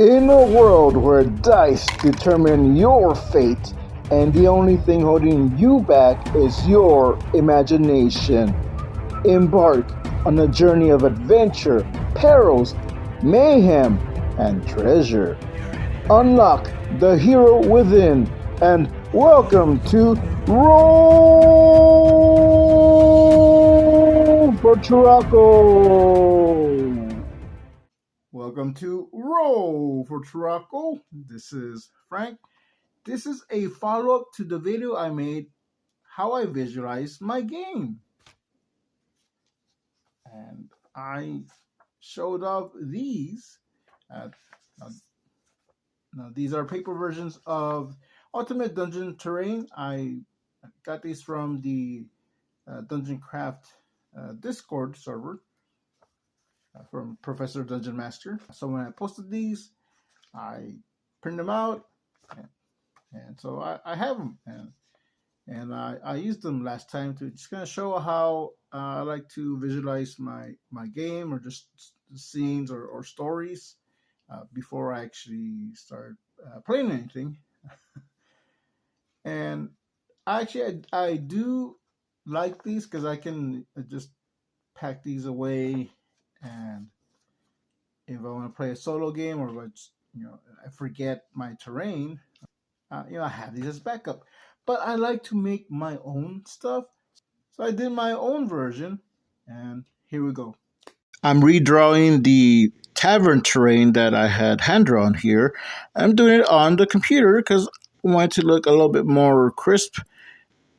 In a world where dice determine your fate and the only thing holding you back is your imagination, embark on a journey of adventure, perils, mayhem, and treasure. Unlock the hero within and welcome to Roll for Turaco. Welcome to Roll for Turaco. This is Frank. This is a follow-up to the video I made, how I visualize my game. And I showed off these. Now these are paper versions of Ultimate Dungeon Terrain. I got these from the Dungeon Craft Discord server from Professor Dungeon Master. So when I posted these, I printed them out, and so I have them, and I used them last time to just kind of show how I like to visualize my game or just scenes or stories before I actually start playing anything. And actually, I do like these because I can just pack these away, and if I want to play a solo game or if I forget my terrain, I have these as backup. But I like to make my own stuff, so I did my own version, and here we go. I'm redrawing the tavern terrain that I had hand drawn here. I'm doing it on the computer because I want it to look a little bit more crisp,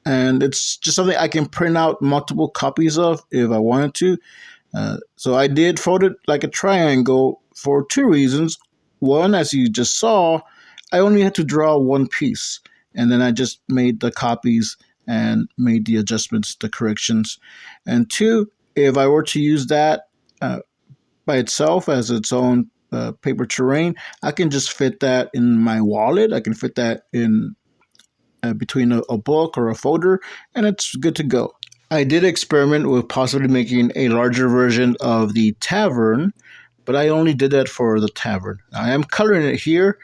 and it's just something I can print out multiple copies of if I wanted to. So I did fold it like a triangle for two reasons. One, as you just saw, I only had to draw one piece, and then I just made the copies and made the adjustments, the corrections. And two, if I were to use that by itself as its own paper terrain, I can just fit that in my wallet. I can fit that in between a book or a folder, and it's good to go. I did experiment with possibly making a larger version of the tavern, but I only did that for the tavern. I am coloring it here,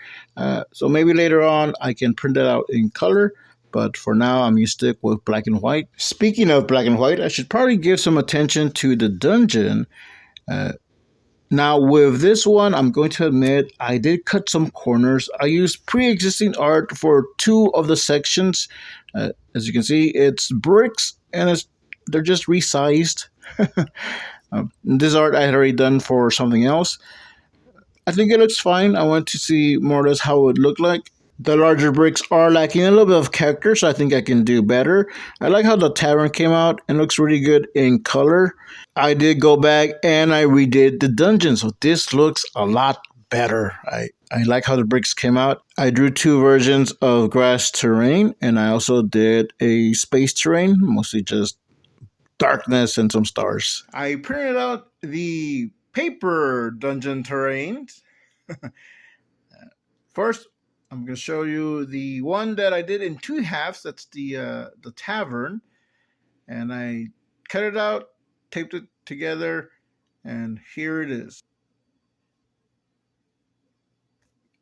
so maybe later on I can print it out in color, but for now I'm going to stick with black and white. Speaking of black and white, I should probably give some attention to the dungeon. Now with this one, I'm going to admit I did cut some corners. I used pre-existing art for two of the sections. As you can see, it's bricks and they're just resized. This art I had already done for something else. I think it looks fine. I want to see more or less how it would look like. The larger bricks are lacking a little bit of character, so I think I can do better. I like how the tavern came out and looks really good in color. I did go back and I redid the dungeon, so this looks a lot better. I like how the bricks came out. I drew two versions of grass terrain, and I also did a space terrain, mostly just darkness and some stars. I printed out the paper dungeon terrains. First, I'm going to show you the one that I did in two halves. That's the tavern. And I cut it out, taped it together, and here it is.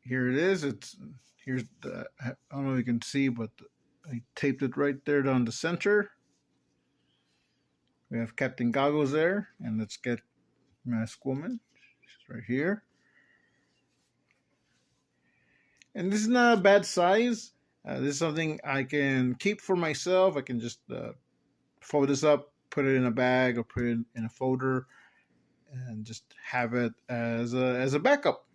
Here it is. Here's the, I don't know if you can see, but I taped it right there down the center. We have Capt Goggles there, and let's get Mask Woman. She's right here. And this is not a bad size. This is something I can keep for myself. I can just fold this up, put it in a bag, or put it in a folder, and just have it as a backup.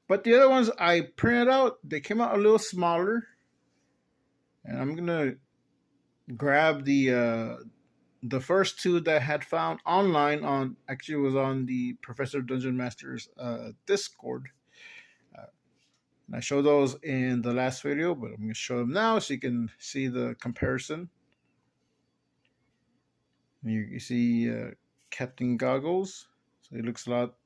But the other ones I printed out, they came out a little smaller, and I'm gonna grab the first two that I had found online on, actually it was on the Professor Dungeon Master's Discord. And I showed those in the last video, but I'm going to show them now so you can see the comparison. And you see Capt Goggles, so he looks a lot.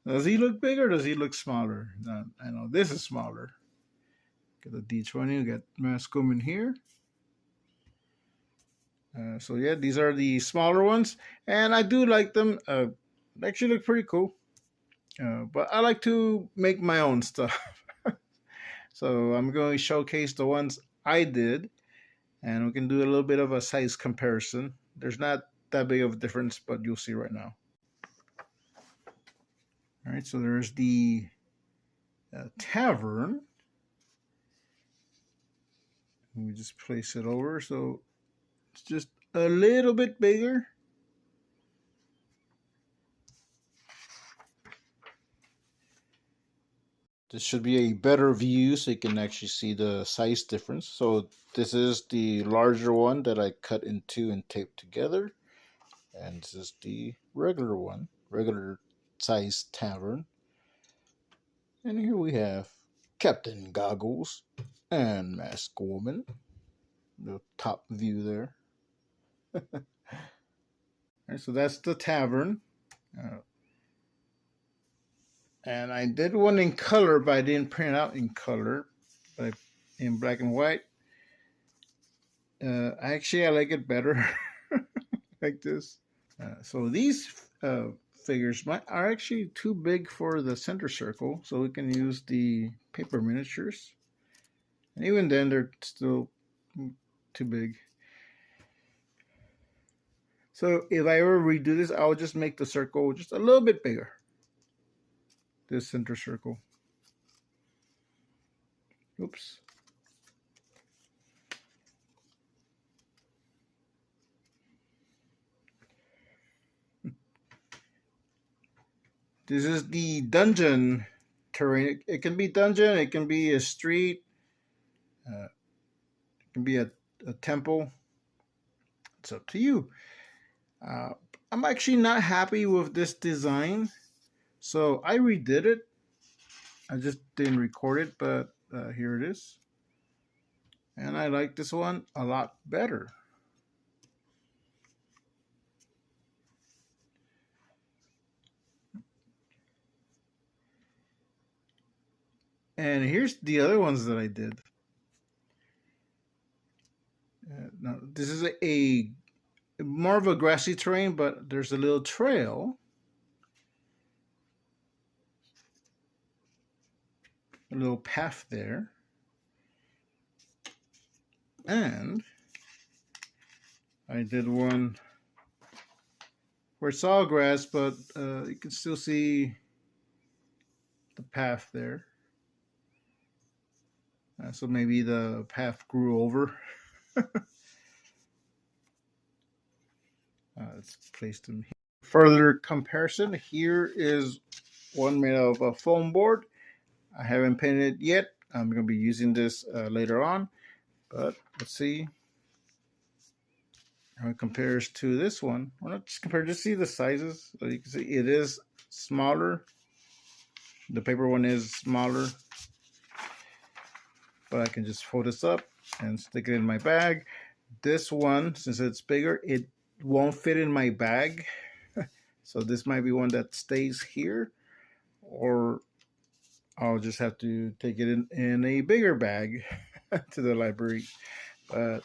Does he look bigger or does he look smaller? I know this is smaller. Got the D20, we got Mask Woman here. So yeah, these are the smaller ones, and I do like them. It actually looked pretty cool. But I like to make my own stuff. So I'm going to showcase the ones I did, and we can do a little bit of a size comparison. There's not that big of a difference, but you'll see right now. All right, so there's the tavern. We just place it over, so it's just a little bit bigger. This should be a better view so you can actually see the size difference. So this is the larger one that I cut in two and taped together. And this is the regular one, regular size tavern. And here we have Captain Goggles and Masked Woman. The top view there. Alright, so that's the tavern. And I did one in color, but I didn't print it out in color, but in black and white. Actually, I like it better like this. So these figures are actually too big for the center circle, so we can use the paper miniatures. And even then, they're still too big. So if I ever redo this, I'll just make the circle just a little bit bigger. This center circle. Oops. This is the dungeon terrain. It can be dungeon, it can be a street, it can be a temple. It's up to you. I'm actually not happy with this design, so I redid it. I just didn't record it, but here it is. And I like this one a lot better. And here's the other ones that I did. Now, this is a more of a grassy terrain, but there's a little trail. A little path there. And I did one where it's all grass, but you can still see the path there. So maybe the path grew over. Let's place them here. Further comparison, here is one made of a foam board. I haven't painted it yet. I'm going to be using this later on. But let's see how it compares to this one. Well, not just compare, just see the sizes. So you can see it is smaller. The paper one is smaller. But I can just fold this up and stick it in my bag. This one, since it's bigger, it won't fit in my bag. So this might be one that stays here, or I'll just have to take it in a bigger bag to the library. But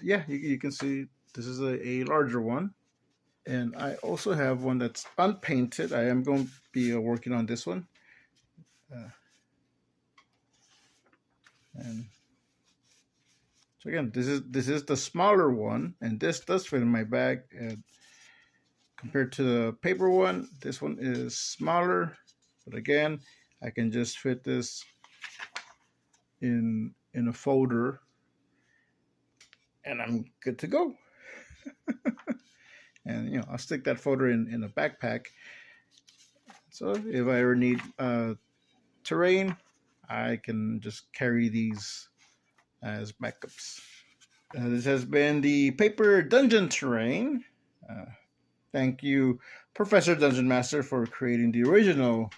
yeah, you can see this is a larger one. And I also have one that's unpainted. I am going to be working on this one. And so again, this is the smaller one, and this does fit in my bag. And compared to the paper one, this one is smaller, but again, I can just fit this in a folder, and I'm good to go. And I'll stick that folder in a backpack. So if I ever need terrain, I can just carry these as backups. This has been the paper dungeon terrain. Thank you, Professor Dungeon Master, for creating the original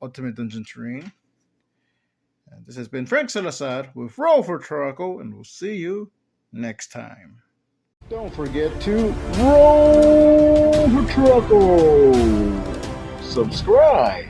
Ultimate Dungeon terrain. This has been Frank Salazar with Roll for Troco, and we'll see you next time. Don't forget to roll for Troco. Subscribe.